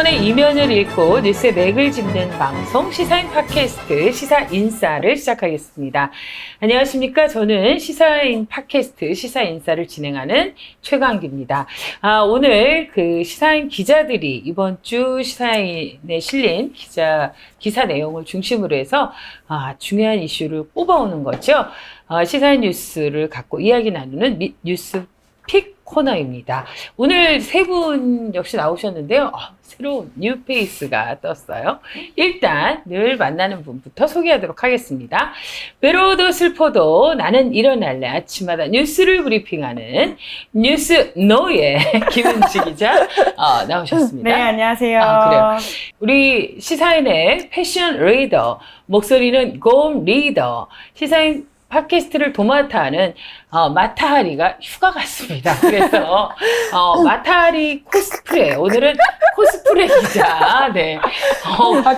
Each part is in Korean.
정치권의 이면을 읽고 뉴스의 맥을 짚는 방송 시사인 팟캐스트 시사인싸를 시작하겠습니다. 안녕하십니까. 저는 시사인 팟캐스트 시사인싸를 진행하는 최강기입니다. 오늘 그 시사인 기자들이 이번 주 시사인에 실린 기사 내용을 중심으로 해서 중요한 이슈를 뽑아오는 거죠. 시사인 뉴스를 갖고 이야기 나누는 뉴스 픽 코너입니다. 오늘 세 분 역시 나오셨는데요. 새로운 뉴페이스가 떴어요. 일단 늘 만나는 분부터 소개하도록 하겠습니다. 외로워도 슬퍼도 나는 일어날래 아침마다 뉴스를 브리핑하는 뉴스 노예 김은지 기자 나오셨습니다. 네, 안녕하세요. 그래요. 우리 시사인의 패션 리더, 목소리는 곰 리더, 시사인 팟캐스트를 도맡아 하는 마타하리가 휴가 갔습니다. 그래서 마타하리 코스프레, 오늘은 코스프레 기자. 네.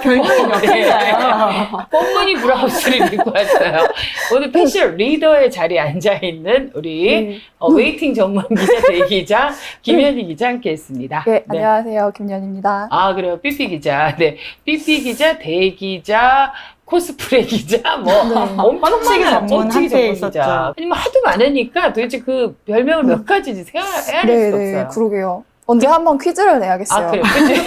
별명이 몇 개인가요? 꽃무늬 브라우스를 입고 왔어요. 오늘 패션 리더의 자리에 앉아있는 우리 웨이팅 전문 기자 대기자 김연희 기자 함께했습니다. 네, 안녕하세요. 김연희입니다. 그래요. 삐삐 기자. 네, 삐삐 기자, 대기자, 코스프레 기자, 엄청 많은 뻥치기 전문 기자. 아니, 하도 많으니까 도대체 그 별명을 몇 가지지 생각해야 할 수가 없어요. 그러게요. 언제 한번 퀴즈를 내야겠어요. 그래요. 그치?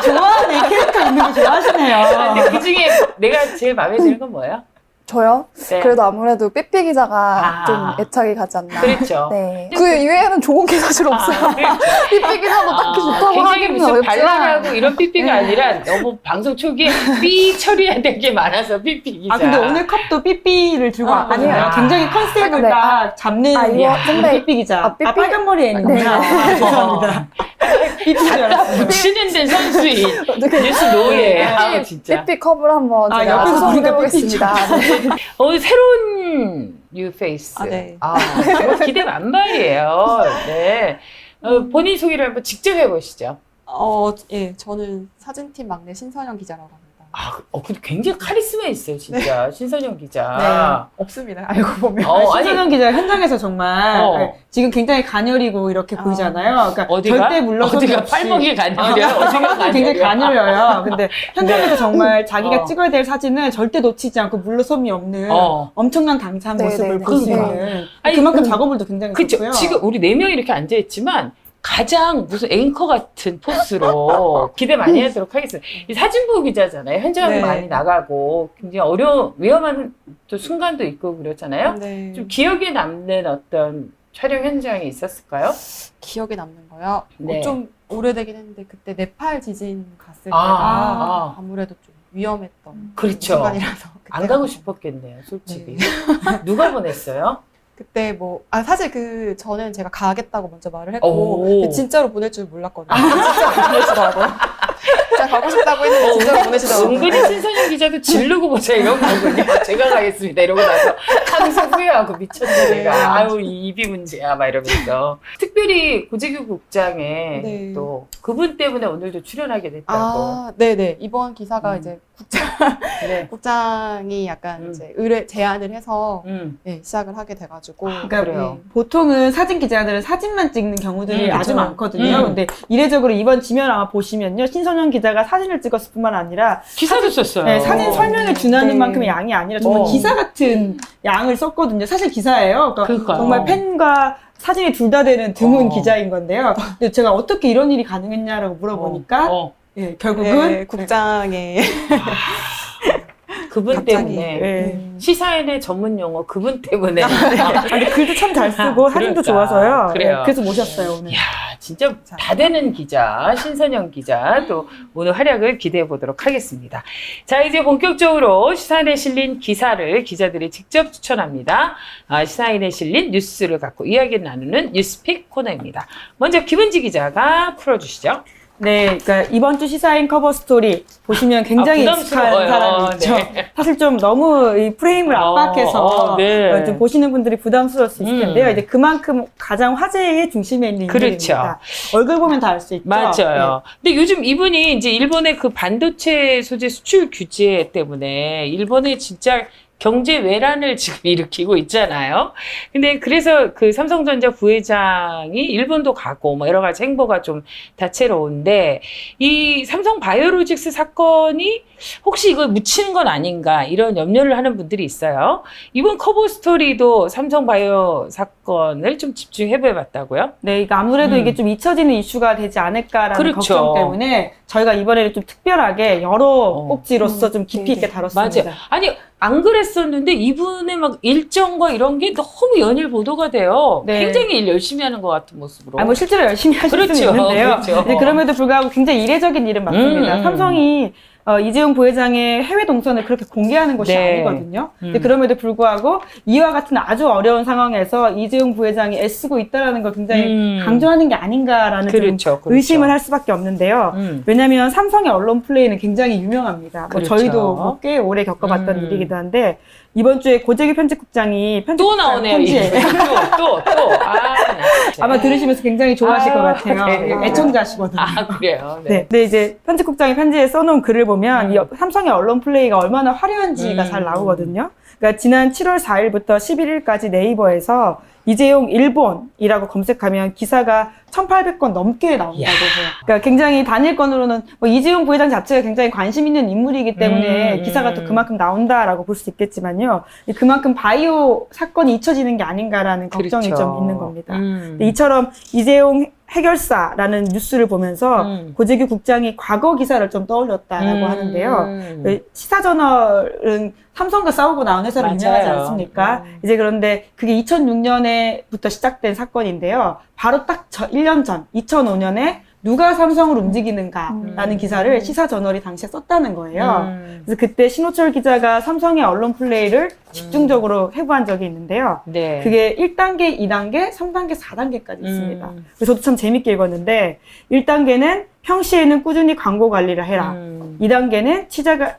좋아하는 캐릭터 있는 거 좋아하시네요. 근데 그 중에 내가 제일 마음에 드는 건 뭐예요? 저요? 네. 그래도 아무래도 삐삐 기자가 좀 애착이 가지 않나. 그렇죠. 네. 그 이외에는 좋은 게 사실 없어요. 삐삐 기자도 딱히 좋다고 굉장히 하기는 무슨 어렵지만. 발랄하고 이런 삐삐가 아니라 너무 방송 초기에 삐 처리해야 될 게 많아서 삐삐 기자. 근데 오늘 컵도 삐삐를 들고 왔거든요. 아니에요. 굉장히 컨셉을 네. 딱 잡는 이거 근데 삐삐 기자. 삐삐? 빨간 머리 애는구나. 네. 죄송합니다. 삐삐 줄 알았어요. 치는 데 선수인 뉴스 노예. 진짜. 삐삐 컵을 한번 제가 옆에서 소개해 보니까 보겠습니다. 오늘 새로운 뉴페이스. 네. 정말 기대 만발이에요. 네. 본인 소개를 한번 직접 해보시죠. 예, 저는 사진팀 막내 신선영 기자라고 합니다. 근데 굉장히 카리스마 있어요, 진짜. 신선영 기자. 네, 없습니다. 알고 보면. 신선영 기자 현장에서 정말 지금 굉장히 가녀리고 이렇게 보이잖아요. 그러니까 어디가? 절대 물러서기 어디가 없이. 빨먹이 가녀려요? 어디가 가녀려? 굉장히 가녀려요. 근데 현장에서 네. 정말 자기가 찍어야 될 사진을 절대 놓치지 않고 물러섬이 없는 엄청난 강사한 네, 모습을 네, 볼 수 네. 있는. 아니, 그만큼 작업물도 굉장히 그쵸. 좋고요. 지금 우리 4명이 이렇게 앉아있지만 가장 무슨 앵커 같은 포스로 기대 많이 하도록 하겠습니다. 이 사진부 기자잖아요. 현장 네. 많이 나가고 굉장히 위험한 또 순간도 있고 그렇잖아요. 네. 좀 기억에 남는 어떤 촬영 현장이 있었을까요? 기억에 남는 거요. 네. 좀 오래되긴 했는데 그때 네팔 지진 갔을 때가 아무래도 좀 위험했던 그렇죠. 순간이라서 안 가고 싶었겠네요, 솔직히. 누가 보냈어요? 그때 사실 저는 제가 가겠다고 먼저 말을 했고 근데 진짜로 보낼 줄 몰랐거든요. 진짜 보내시더라고요. 제가 가고 싶다고 했는데 진짜로 보내시더라고요. 은근히 신선영 기자도 지르고 보자 이런 거군요. 제가 가겠습니다. 이러고 나서 항상 후회하고 미쳤네 내가. 아유 입이 문제야 막 이러면서. 특별히 고재규 국장에 또 그분 때문에 오늘도 출연하게 됐다고. 네네. 이번 기사가 이제 네. 국장이 약간 이제 제안을 해서 시작을 하게 돼가지고. 그러니까 그래요. 보통은 사진 기자들은 사진만 찍는 경우들이 아주 그렇죠. 많거든요. 근데 이례적으로 이번 지면 아마 보시면요. 신선영 기자가 사진을 찍었을 뿐만 아니라 기사도 썼어요. 네, 사진 설명에 준하는 네. 만큼의 양이 아니라 정말 기사 같은 양을 썼거든요. 사실 기사예요. 그러니까 정말 팬과 사진이 둘 다 되는 드문 기자인 건데요. 근데 제가 어떻게 이런 일이 가능했냐라고 물어보니까 결국은 국장의 그분 갑자기. 때문에 시사인의 전문 용어 그분 때문에. 근데 글도 참 잘 쓰고 사진도 좋아서요. 그래요. 그래서 모셨어요 오늘. 이야, 진짜 다 되는 기자, 신선영 기자 또 오늘 활약을 기대해 보도록 하겠습니다. 자, 이제 본격적으로 시사인에 실린 기사를 기자들이 직접 추천합니다. 시사인에 실린 뉴스를 갖고 이야기 나누는 뉴스픽 코너입니다. 먼저 김은지 기자가 풀어주시죠. 네, 그러니까 이번 주 시사인 커버 스토리 보시면 굉장히 익숙한 사람이 있죠. 네. 사실 좀 너무 이 프레임을 압박해서 좀 보시는 분들이 부담스러울 수 있을 텐데요. 이제 그만큼 가장 화제의 중심에 있는 인물입니다. 얼굴 보면 다 알 수 있죠. 맞아요. 근데 요즘 이분이 이제 일본의 그 반도체 소재 수출 규제 때문에 일본에 진짜 경제 외란을 지금 일으키고 있잖아요. 근데 그래서 그 삼성전자 부회장이 일본도 가고 뭐 여러 가지 행보가 좀 다채로운데 이 삼성 바이오로직스 사건이 혹시 이걸 묻히는 건 아닌가 이런 염려를 하는 분들이 있어요. 이번 커버 스토리도 삼성 바이오 사건을 좀 집중해봐 봤다고요? 네, 이거 아무래도 이게 좀 잊혀지는 이슈가 되지 않을까라는 그렇죠. 걱정 때문에 저희가 이번에는 좀 특별하게 여러 꼭지로서 좀 깊이 있게 다뤘습니다. 맞아요. 아니 안 그랬었는데 이분의 막 일정과 이런 게 너무 연일 보도가 돼요. 네. 굉장히 일 열심히 하는 것 같은 모습으로. 뭐 실제로 열심히 하실 그렇죠. 수는 있는데요. 그렇죠. 근데 그럼에도 불구하고 굉장히 이례적인 일은 맞습니다. 삼성이 이재용 부회장의 해외 동선을 그렇게 공개하는 것이 네. 아니거든요. 근데 그럼에도 불구하고 이와 같은 아주 어려운 상황에서 이재용 부회장이 애쓰고 있다는 걸 굉장히 강조하는 게 아닌가라는 그렇죠. 좀 의심을 할 수밖에 없는데요. 왜냐하면 삼성의 언론 플레이는 굉장히 유명합니다. 그렇죠. 뭐 저희도 뭐 꽤 오래 겪어봤던 일이기도 한데 이번 주에 고재규 편집국장이 또 나오네요. 편지에 또. 아마 들으시면서 굉장히 좋아하실 것 같아요. 네. 애청자시거든요. 아 그래요. 네. 네. 근데 이제 편집국장이 편지에 써놓은 글을 보면 이 삼성의 언론 플레이가 얼마나 화려한지가 잘 나오거든요. 그러니까 지난 7월 4일부터 11일까지 네이버에서 이재용 일본이라고 검색하면 기사가 1,800건 넘게 나온다고 해요. 그러니까 굉장히 단일건으로는 뭐 이재용 부회장 자체가 굉장히 관심 있는 인물이기 때문에 기사가 또 그만큼 나온다라고 볼 수 있겠지만요. 그만큼 바이오 사건이 잊혀지는 게 아닌가라는 걱정이 그렇죠. 좀 있는 겁니다. 근데 이처럼 이재용 해결사라는 뉴스를 보면서 고재규 국장이 과거 기사를 좀 떠올렸다라고 하는데요. 시사저널은 삼성과 싸우고 나온 회사로 맞아요. 유명하지 않습니까? 이제 그런데 그게 2006년에부터 시작된 사건인데요. 바로 딱 1년 전, 2005년에 누가 삼성을 움직이는가라는 기사를 시사저널이 당시에 썼다는 거예요. 그래서 그때 신호철 기자가 삼성의 언론 플레이를 집중적으로 해부한 적이 있는데요. 네. 그게 1단계, 2단계, 3단계, 4단계까지 있습니다. 그래서 저도 참 재밌게 읽었는데 1단계는 평시에는 꾸준히 광고 관리를 해라. 2단계는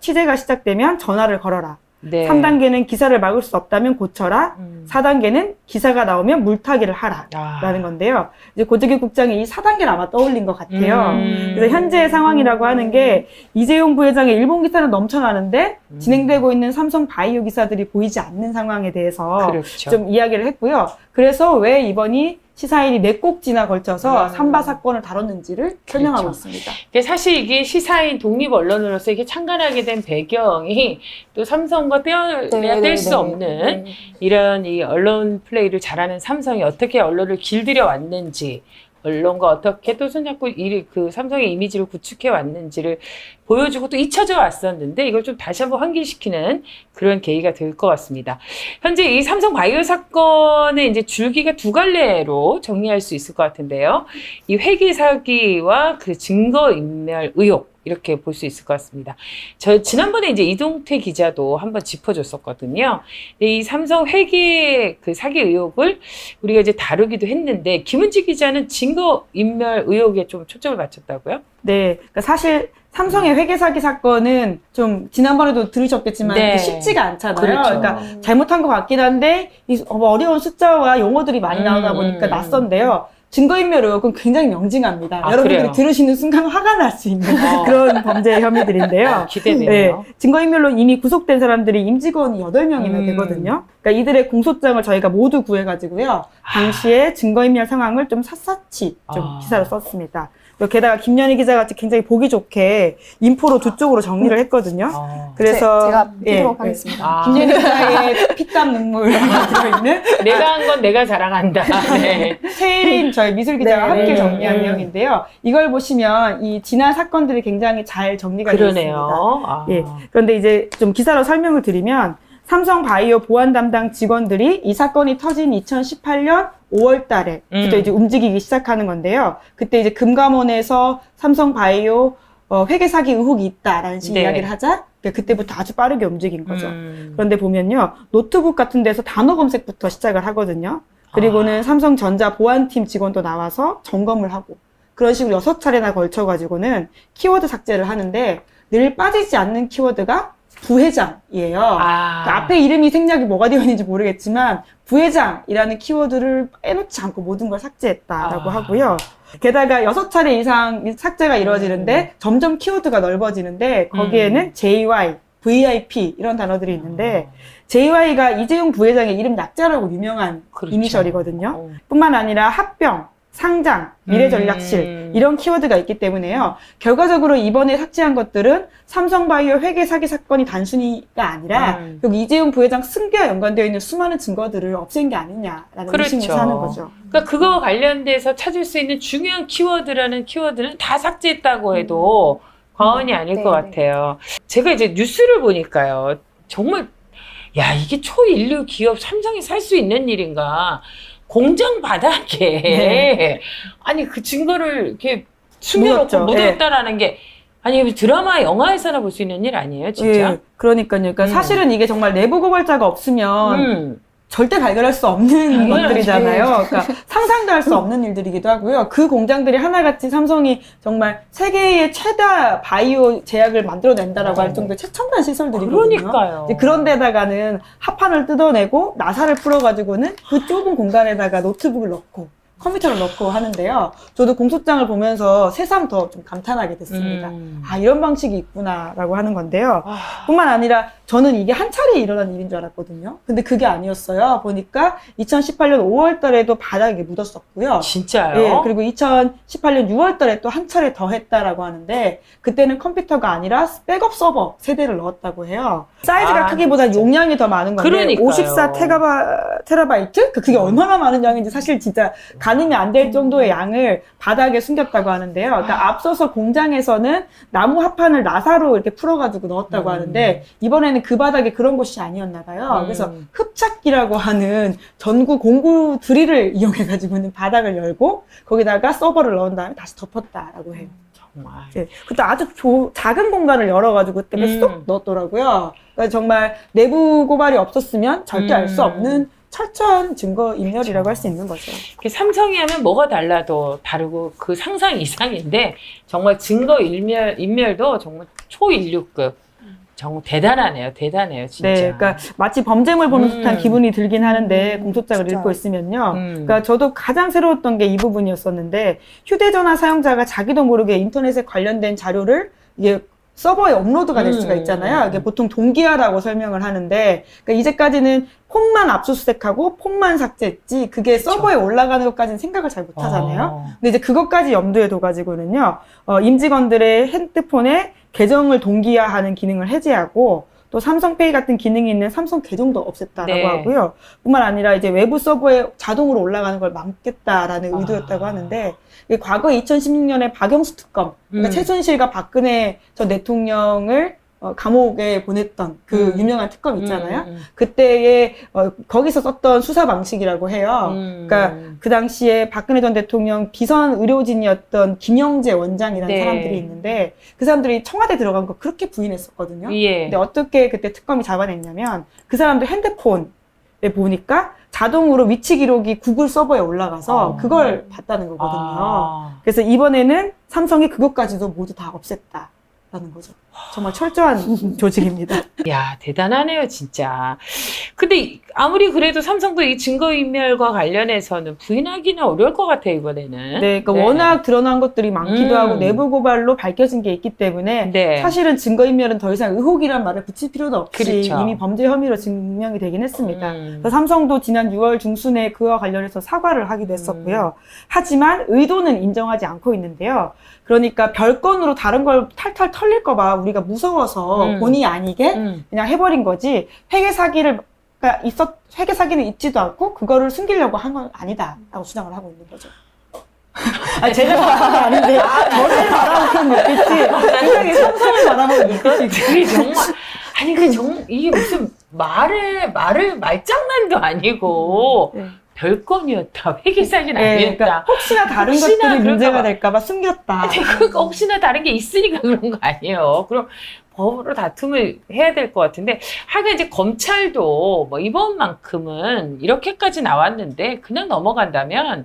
취재가 시작되면 전화를 걸어라. 네. 3단계는 기사를 막을 수 없다면 고쳐라. 4단계는 기사가 나오면 물타기를 하라. 라는 건데요. 이제 고재규 국장이 이 4단계를 아마 떠올린 것 같아요. 그래서 현재의 상황이라고 하는 게 이재용 부회장의 일본 기사는 넘쳐나는데 진행되고 있는 삼성 바이오 기사들이 보이지 않는 상황에 대해서 그렇죠. 좀 이야기를 했고요. 그래서 왜 이번이 시사인이 4꼭지나 걸쳐서 삼바 사건을 다뤘는지를 설명하고 있습니다. 사실 이게 시사인 독립 언론으로서 이게 창간하게 된 배경이 또 삼성과 떼어내야 뗄 수 없는 이런 이 언론 플레이를 잘하는 삼성이 어떻게 언론을 길들여 왔는지, 언론과 어떻게 또 손잡고 그 삼성의 이미지를 구축해 왔는지를 보여주고 또 잊혀져 왔었는데 이걸 좀 다시 한번 환기시키는 그런 계기가 될 것 같습니다. 현재 이 삼성 바이오 사건의 이제 줄기가 두 갈래로 정리할 수 있을 것 같은데요. 이 회계 사기와 그 증거 인멸 의혹. 이렇게 볼 수 있을 것 같습니다. 저 지난번에 이제 이동태 기자도 한번 짚어줬었거든요. 이 삼성 회계 그 사기 의혹을 우리가 이제 다루기도 했는데 김은지 기자는 증거 인멸 의혹에 좀 초점을 맞췄다고요? 네, 그러니까 사실 삼성의 회계 사기 사건은 좀 지난번에도 들으셨겠지만 네. 쉽지가 않잖아요. 그렇죠. 그러니까 잘못한 것 같긴 한데 이 어려운 숫자와 용어들이 많이 나오다 보니까 낯선데요. 증거인멸 의혹은 굉장히 명징합니다. 여러분들이 그래요? 들으시는 순간 화가 날 수 있는 그런 범죄 혐의들인데요. 기대되네요. 네, 증거인멸로 이미 구속된 사람들이 임직원이 8명이나 되거든요. 그러니까 이들의 공소장을 저희가 모두 구해가지고요. 당시에 증거인멸 상황을 좀 샅샅이 좀 기사로 썼습니다. 게다가 김연희 기자같이 굉장히 보기 좋게 인포로 두 쪽으로 정리를 했거든요. 그래서 제가 예, 피드록 하겠습니다. 김연희 기자의 피땀 눈물 들어있는 내가 한 건 내가 자랑한다. 네. 최일인 저희 미술 기자와 네, 함께 네, 정리한 내용인데요. 이걸 보시면 이 지난 사건들이 굉장히 잘 정리가 되어 있습니다. 그러네요. 예. 그런데 이제 좀 기사로 설명을 드리면 삼성 바이오 보안 담당 직원들이 이 사건이 터진 2018년 5월 달에부터 이제 움직이기 시작하는 건데요. 그때 이제 금감원에서 삼성 바이오 회계 사기 의혹이 있다라는 식의 이야기를 하자 그때부터 아주 빠르게 움직인 거죠. 그런데 보면요. 노트북 같은 데서 단어 검색부터 시작을 하거든요. 그리고는 삼성전자 보안팀 직원도 나와서 점검을 하고 그런 식으로 6차례나 걸쳐가지고는 키워드 삭제를 하는데 늘 빠지지 않는 키워드가 부회장이에요. 그러니까 앞에 이름이 생략이 뭐가 되어 있는지 모르겠지만 부회장이라는 키워드를 빼놓지 않고 모든 걸 삭제했다라고 하고요. 게다가 6차례 이상 삭제가 이루어지는데 점점 키워드가 넓어지는데 거기에는 JY, VIP 이런 단어들이 있는데 JY가 이재용 부회장의 이름 약자라고 유명한 그렇죠. 이니셜이거든요. 뿐만 아니라 합병, 상장, 미래전략실 이런 키워드가 있기 때문에요. 결과적으로 이번에 삭제한 것들은 삼성바이오 회계 사기 사건이 단순히가 아니라 여기 이재용 부회장 승계와 연관되어 있는 수많은 증거들을 없앤 게 아니냐라는 그렇죠. 의심을 하는 거죠. 그러니까 그거 관련돼서 찾을 수 있는 중요한 키워드라는 키워드는 다 삭제했다고 해도 과언이 아닐 것 같아요. 제가 이제 뉴스를 보니까요. 정말 야 이게 초일류 기업 삼성이 살 수 있는 일인가. 공장 바닥에 아니 그 증거를 이렇게 숨겨놓고 묻었다라는 게 아니 드라마 영화에서나 볼 수 있는 일 아니에요 진짜? 예, 그러니까요. 그러니까 사실은 이게 정말 내부 고발자가 없으면 절대 발견할 수 없는 것들이잖아요. 그러니까 상상도 할 수 없는 일들이기도 하고요. 그 공장들이 하나같이 삼성이 정말 세계의 최다 바이오 제약을 만들어낸다라고 할 정도의 최첨단 시설들이거든요. 그러니까요. 그런 데다가는 합판을 뜯어내고 나사를 풀어가지고는 그 좁은 공간에다가 노트북을 넣고 컴퓨터를 넣고 하는데요. 저도 공소장을 보면서 새삼 더 좀 감탄하게 됐습니다. 아, 이런 방식이 있구나라고 하는 건데요. 뿐만 아니라 저는 이게 한 차례 일어난 일인 줄 알았거든요. 근데 그게 아니었어요. 보니까 2018년 5월 달에도 바닥에 묻었었고요. 진짜요? 예, 그리고 2018년 6월 달에 또 한 차례 더 했다라고 하는데 그때는 컴퓨터가 아니라 백업 서버 세대를 넣었다고 해요. 사이즈가 크기보다 용량이 더 많은 건데 그러니까요. 54 테라바이트? 그게 얼마나 많은 양인지 사실 진짜 가늠이 안 될 정도의 양을 바닥에 숨겼다고 하는데요. 그러니까 앞서서 공장에서는 나무 합판을 나사로 이렇게 풀어가지고 넣었다고 하는데 이번에는 그 바닥에 그런 곳이 아니었나 봐요. 그래서 흡착기라고 하는 전구 공구 드릴을 이용해가지고는 바닥을 열고 거기다가 서버를 넣은 다음에 다시 덮었다라고 해요. 정말. 네, 그때 아주 작은 공간을 열어가지고 그때 쏙 넣었더라고요. 그러니까 정말 내부 고발이 없었으면 절대 알 수 없는 철저한 증거 인멸이라고 할 수 있는 거죠. 삼성이 하면 뭐가 달라도 다르고 그 상상 이상인데 정말 증거 인멸도 정말 초인류급. 정말 대단하네요. 진짜. 네, 그러니까 마치 범죄물 보는 듯한 기분이 들긴 하는데 공소장을 진짜. 읽고 있으면요. 그러니까 저도 가장 새로웠던 게 이 부분이었었는데 휴대전화 사용자가 자기도 모르게 인터넷에 관련된 자료를 이게 서버에 업로드가 될 수가 있잖아요. 이게 보통 동기화라고 설명을 하는데, 그러니까 이제까지는 폰만 압수수색하고 폰만 삭제했지, 그게 서버에 올라가는 것까지는 생각을 잘 못 하잖아요. 근데 이제 그것까지 염두에 둬가지고는요, 임직원들의 핸드폰에 계정을 동기화하는 기능을 해제하고, 또 삼성페이 같은 기능이 있는 삼성 계정도 없앴다라고 하고요. 뿐만 아니라 이제 외부 서버에 자동으로 올라가는 걸 막겠다라는 의도였다고 하는데, 과거 2016년에 박영수 특검, 그러니까 최순실과 박근혜 전 대통령을 감옥에 보냈던 그 유명한 특검 있잖아요. 그때에 거기서 썼던 수사 방식이라고 해요. 그러니까 그 당시에 박근혜 전 대통령 비선 의료진이었던 김영재 원장이라는 사람들이 있는데 그 사람들이 청와대 들어간 거 그렇게 부인했었거든요. 근데 어떻게 그때 특검이 잡아냈냐면 그 사람들 핸드폰에 보니까 자동으로 위치 기록이 구글 서버에 올라가서 그걸 봤다는 거거든요. 그래서 이번에는 삼성이 그것까지도 모두 다 없앴다라는 거죠. 정말 철저한 조직입니다. 야, 대단하네요, 진짜. 근데 아무리 그래도 삼성도 이 증거인멸과 관련해서는 부인하기는 어려울 것 같아요, 이번에는. 네, 그러니까 워낙 드러난 것들이 많기도 하고 내부 고발로 밝혀진 게 있기 때문에 사실은 증거인멸은 더 이상 의혹이란 말을 붙일 필요도 없이 이미 범죄 혐의로 증명이 되긴 했습니다. 그래서 삼성도 지난 6월 중순에 그와 관련해서 사과를 하기도 했었고요. 하지만 의도는 인정하지 않고 있는데요. 그러니까 별건으로 다른 걸 탈탈 털릴까 봐 우리가 무서워서 본의 아니게 그냥 해버린 거지 회계 사기는 있지도 않고 그거를 숨기려고 한 건 아니다라고 주장을 하고 있는 거죠. 아, 제가 말한 게 아닌데 저를 말하고는 있겠지. 굉장히 삼성을 말하고 있겠지. 그게 정말 아니 그 이게 무슨 말장난도 아니고. 별건이었다. 회계사기는 아니었다. 그러니까 혹시나 다른 것들이 문제가 될까봐 숨겼다. 아니, 혹시나 다른 게 있으니까 그런 거 아니에요. 그럼 법으로 다툼을 해야 될 것 같은데, 하여간 이제 검찰도 뭐 이번만큼은 이렇게까지 나왔는데 그냥 넘어간다면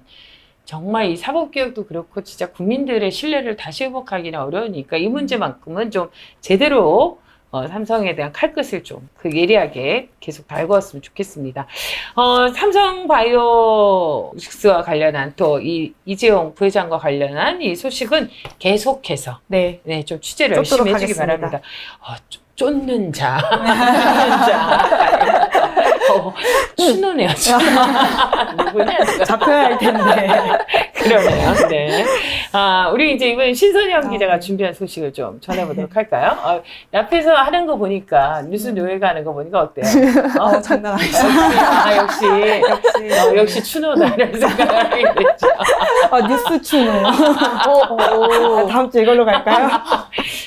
정말 이 사법개혁도 그렇고 진짜 국민들의 신뢰를 다시 회복하기는 어려우니까 이 문제만큼은 좀 제대로 삼성에 대한 칼끝을 좀 예리하게 계속 달구었으면 좋겠습니다. 삼성바이오식스와 관련한 또 이재용 부회장과 관련한 이 소식은 계속해서 좀 취재를 열심히 해주기 바랍니다. 쫓는 자. 쫓는 자. 추노네요. 누구냐? 잡혀야 할 텐데. 그러네요. 네. 우리 이제 이번 신선영 기자가 준비한 소식을 좀 전해보도록 할까요? 앞에서 하는 거 보니까, 뉴스 노예가 하는 거 보니까 어때요? 장난 아니죠. 역시 추노다. 이런 생각이 됐죠. 뉴스 추노. 다음 주 이걸로 갈까요?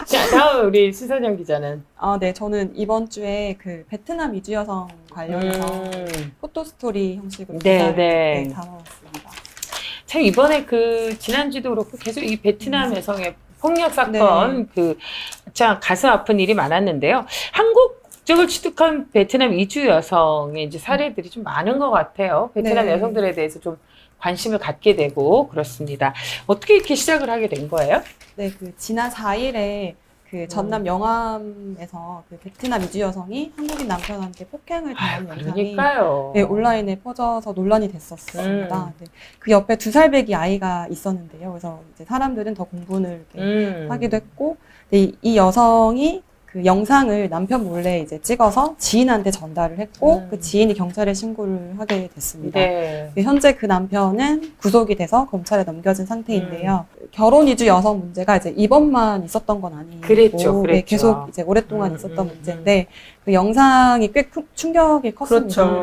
자, 다음 우리 신선영 기자는. 네, 저는 이번 주에 그 베트남 이주 여성 관련해서 포토스토리 형식으로 기사를 담아왔습니다. 참 이번에 지난주도 그렇고 계속 이 베트남 여성의 폭력 사건 참 가슴 아픈 일이 많았는데요. 한국 국적을 취득한 베트남 이주 여성의 이제 사례들이 좀 많은 것 같아요. 베트남 여성들에 대해서 좀 관심을 갖게 되고 그렇습니다. 어떻게 이렇게 시작을 하게 된 거예요? 네, 지난 4일에 전남 영암에서 베트남 이주 여성이 한국인 남편한테 폭행을 당한 영상이 온라인에 퍼져서 논란이 됐었습니다. 그 옆에 2살배기 아이가 있었는데요. 그래서 이제 사람들은 더 공분을 하기도 했고, 이 여성이 그 영상을 남편 몰래 이제 찍어서 지인한테 전달을 했고, 그 지인이 경찰에 신고를 하게 됐습니다. 현재 그 남편은 구속이 돼서 검찰에 넘겨진 상태인데요. 결혼 이주 여성 문제가 이제 이번만 있었던 건 아니고, 그랬죠. 계속 이제 오랫동안 있었던 문제인데, 그 영상이 꽤 충격이 컸습니다. 그렇죠.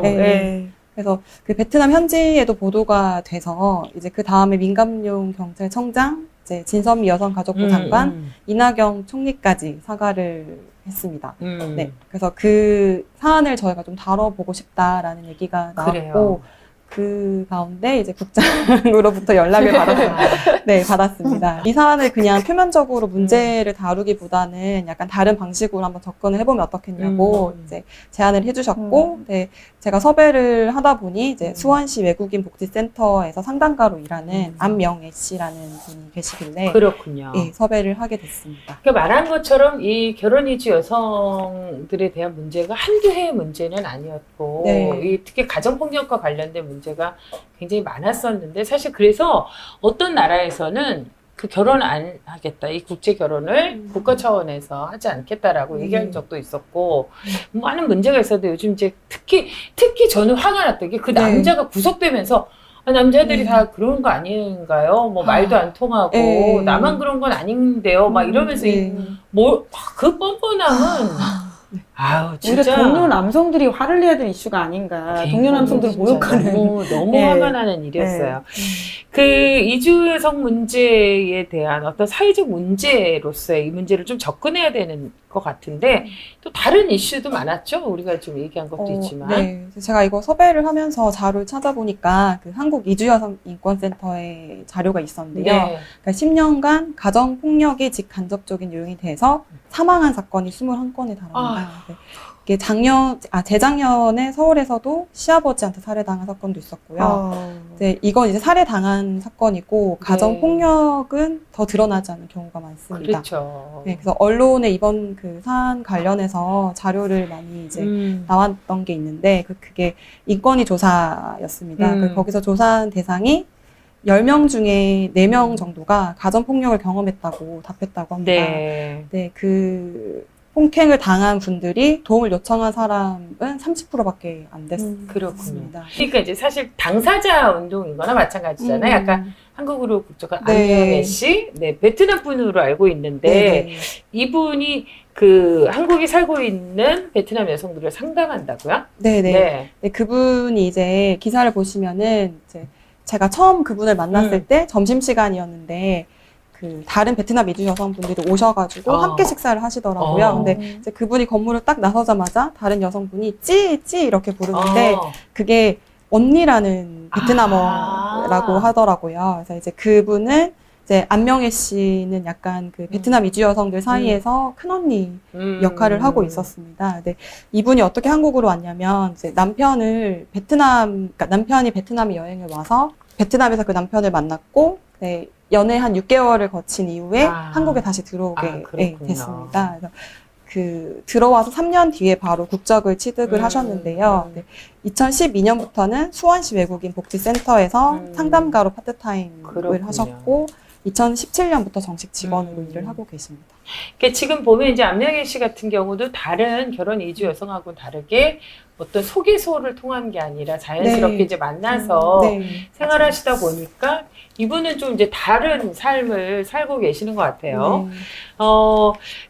그래서 그 베트남 현지에도 보도가 돼서 이제 그 다음에 민감용 경찰청장, 이제 진선미 여성가족부 장관, 이낙연 총리까지 사과를 했습니다. 네, 그래서 그 사안을 저희가 좀 다뤄보고 싶다라는 얘기가 나왔고, 그 가운데 이제 국장으로부터 연락을 받았습니다. 이 사안을 그냥 표면적으로 문제를 다루기보다는 약간 다른 방식으로 한번 접근을 해보면 어떻겠냐고 이제 제안을 해주셨고, 제가 섭외를 하다 보니 이제 수원시 외국인 복지센터에서 상담가로 일하는 안명애 씨라는 분이 계시길래 그렇군요. 섭외를 하게 됐습니다. 말한 것처럼 이 결혼 이주 여성들에 대한 문제가 한두 해의 문제는 아니었고, 특히 가정폭력과 관련된 문제가 굉장히 많았었는데, 사실 그래서 어떤 나라에서는 그 결혼 안 하겠다, 이 국제 결혼을 국가 차원에서 하지 않겠다라고 얘기한 적도 있었고, 많은 문제가 있었는데, 요즘 이제 특히 저는 화가 났던 게 그 남자가 구속되면서 남자들이 다 그런 거 아닌가요? 말도 안 통하고 나만 그런 건 아닌데요. 막 이러면서 그 뻔뻔함은 진짜 동료 남성들이 화를 내야 될 이슈가 아닌가. 동료 남성들을 모욕하는 너무 화가 나는 일이었어요. 그 이주 여성 문제에 대한 어떤 사회적 문제로서의 이 문제를 좀 접근해야 되는 것 같은데, 또 다른 이슈도 많았죠. 우리가 좀 얘기한 것도 있지만. 제가 이거 섭외를 하면서 자료를 찾아보니까 그 한국 이주 여성 인권센터의 자료가 있었는데요. 그러니까 10년간 가정 폭력이 직간접적인 요인이 돼서 사망한 사건이 21건에 달합니다. 이게 재작년에 서울에서도 시아버지한테 살해당한 사건도 있었고요. 이건 이제 살해당한 사건이고, 가정폭력은 더 드러나지 않는 경우가 많습니다. 그렇죠. 그래서 언론에 이번 그 사안 관련해서 자료를 많이 이제 나왔던 게 있는데, 그게 인권위 조사였습니다. 거기서 조사한 대상이 10명 중에 4명 정도가 가정폭력을 경험했다고 답했다고 합니다. 폭행을 당한 분들이 도움을 요청한 사람은 30%밖에 안 됐습니다. 그렇군요. 그러니까 이제 사실 당사자 운동인 거나 마찬가지잖아요. 약간 한국으로 국적한 안명애 씨, 베트남 분으로 알고 있는데, 이분이 한국에 살고 있는 베트남 여성들을 상담한다고요? 그분이 이제 기사를 보시면은 이제 제가 처음 그분을 만났을 때 점심시간이었는데, 다른 베트남 이주 여성분들이 오셔가지고 함께 식사를 하시더라고요. 근데 이제 그분이 건물을 딱 나서자마자 다른 여성분이 찌 이렇게 부르는데, 그게 언니라는 베트남어라고 하더라고요. 그래서 이제 그분은 이제 안명애 씨는 약간 그 베트남 이주 여성들 사이에서 큰언니 역할을 하고 있었습니다. 근데 이분이 어떻게 한국으로 왔냐면, 이제 남편이 베트남에 여행을 와서 베트남에서 그 남편을 만났고, 연애 한 6개월을 거친 이후에 한국에 다시 들어오게 됐습니다. 그래서 들어와서 3년 뒤에 바로 국적을 취득을 하셨는데요. 2012년부터는 수원시 외국인 복지센터에서 상담가로 파트타임을 하셨고, 2017년부터 정식 직원으로 일을 하고 계십니다. 그러니까 지금 보면 이제 안명애 씨 같은 경우도 다른 결혼 이주 여성하고는 다르게 어떤 소개소를 통한 게 아니라 자연스럽게 네. 이제 만나서 네. 생활하시다 보니까 이분은 좀 이제 다른 삶을 살고 계시는 것 같아요. 네.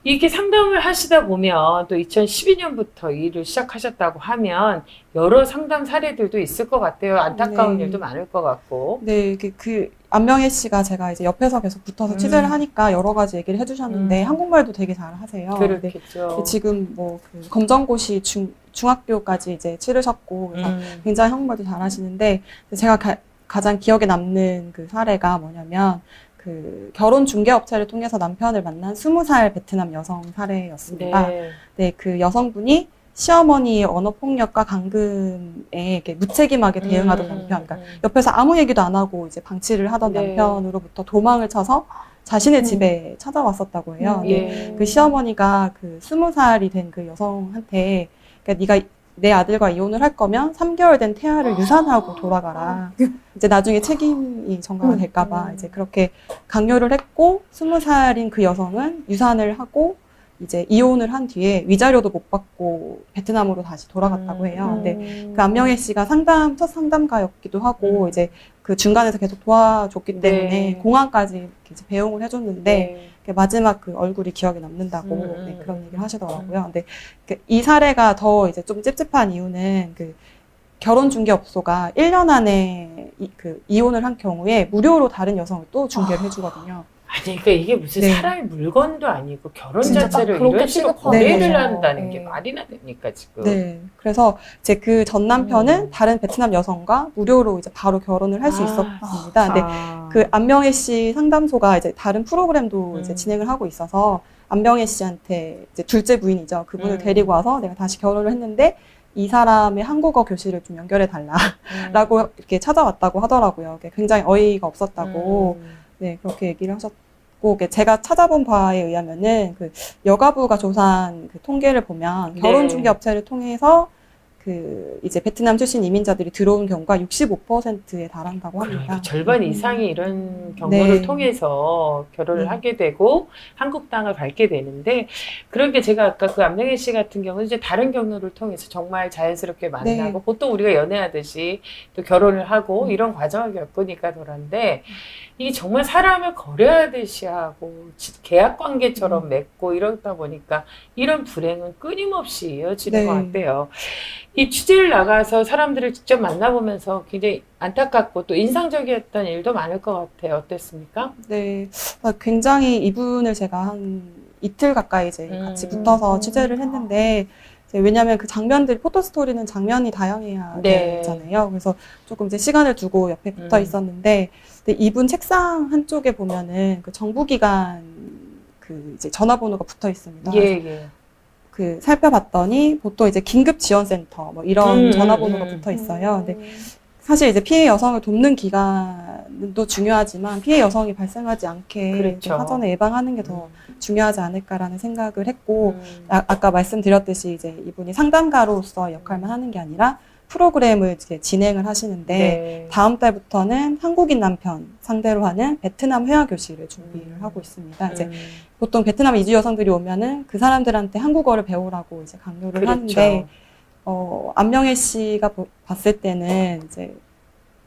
이렇게 상담을 하시다 보면 또 2012년부터 일을 시작하셨다고 하면 여러 상담 사례들도 있을 것 같아요. 안타까운 네. 일도 많을 것 같고. 네, 그 안명애 씨가 제가 이제 옆에서 계속 붙어서 취재를 하니까 여러 가지 얘기를 해주셨는데 한국말도 되게 잘 하세요. 그렇겠죠. 근데 지금 뭐 그 검정고시 중학교까지 이제 치르셨고 그래서 굉장히 한국말도 잘 하시는데 제가 가장 기억에 남는 그 사례가 뭐냐면 그 결혼 중개업체를 통해서 남편을 만난 20살 베트남 여성 사례였습니다. 네. 네, 그 여성분이 시어머니의 언어폭력과 감금에 이렇게 무책임하게 대응하던 남편, 그러니까 옆에서 아무 얘기도 안 하고 이제 방치를 하던 네. 남편으로부터 도망을 쳐서 자신의 집에 찾아왔었다고 해요. 예. 그 시어머니가 그 20살이 된 그 여성한테, 그러니까 네가 내 아들과 이혼을 할 거면 3개월 된 태아를 유산하고 돌아가라. 이제 나중에 책임이 전가가 될까봐 이제 그렇게 강요를 했고, 20살인 그 여성은 유산을 하고 이제 이혼을 한 뒤에 위자료도 못 받고 베트남으로 다시 돌아갔다고 해요. 근데 그 안명애 씨가 첫 상담가였기도 하고 이제 그 중간에서 계속 도와줬기 때문에 네. 공항까지 이렇게 이제 배웅을 해줬는데 네. 마지막 그 얼굴이 기억에 남는다고 네, 그런 얘기를 하시더라고요. 근데 이 사례가 더 이제 좀 찝찝한 이유는 그 결혼 중개업소가 1년 안에 그 이혼을 한 경우에 무료로 다른 여성을 또 중개를 해주거든요. 아니, 그러니까 이게 무슨 네. 사람의 물건도 아니고 결혼 진짜 자체를 딱 그렇게 이런 식으로 취급하는 거래를 거죠. 한다는 게 네. 말이나 됩니까, 지금? 네. 그래서 이제 그 전 남편은 다른 베트남 여성과 무료로 이제 바로 결혼을 할 수 있었습니다. 근데 그 안명애 씨 상담소가 이제 다른 프로그램도 이제 진행을 하고 있어서 안명애 씨한테 이제 둘째 부인이죠. 그분을 데리고 와서 내가 다시 결혼을 했는데 이 사람의 한국어 교실을 좀 연결해 달라라고 이렇게 찾아왔다고 하더라고요. 굉장히 어이가 없었다고 네 그렇게 얘기를 하셨고 제가 찾아본 바에 의하면은 그 여가부가 조사한 그 통계를 보면 결혼 중개 업체를 통해서 그 이제 베트남 출신 이민자들이 들어온 경우가 65%에 달한다고 합니다. 그러니까 절반 이상이 이런 경로를 네. 통해서 결혼을 하게 되고 한국 땅을 밟게 되는데 그런 게 제가 아까 그 안명애 씨 같은 경우는 이제 다른 경로를 통해서 정말 자연스럽게 만나고 네. 보통 우리가 연애하듯이 또 결혼을 하고 이런 과정을 겪으니까 그런데 이게 정말 사람을 거래하듯이 하고 계약 관계처럼 맺고 이러다 보니까 이런 불행은 끊임없이 이어지는 네. 것 같아요. 이 취재를 나가서 사람들을 직접 만나보면서 굉장히 안타깝고 또 인상적이었던 일도 많을 것 같아요. 어땠습니까? 네, 굉장히 이분을 제가 한 이틀 가까이 이제 같이 붙어서 취재를 했는데 왜냐하면 그 장면들 포토스토리는 장면이 다양해야 네. 되잖아요. 그래서 조금 이제 시간을 두고 옆에 붙어 있었는데 근데 이분 책상 한쪽에 보면은 그 정부기관 그 이제 전화번호가 붙어 있습니다. 예. 그 살펴봤더니 보통 이제 긴급지원센터 뭐 이런 전화번호가 붙어 있어요. 근데 사실 이제 피해 여성을 돕는 기간도 중요하지만 피해 여성이 발생하지 않게 그렇죠. 사전에 예방하는 게 더 중요하지 않을까라는 생각을 했고 아까 말씀드렸듯이 이제 이분이 상담가로서 역할만 하는 게 아니라 프로그램을 이제 진행을 하시는데 네. 다음 달부터는 한국인 남편 상대로 하는 베트남 회화 교실을 준비를 하고 있습니다. 이제 보통 베트남 이주 여성들이 오면은 그 사람들한테 한국어를 배우라고 이제 강요를 그렇죠. 하는데 안명애 씨가 봤을 때는 이제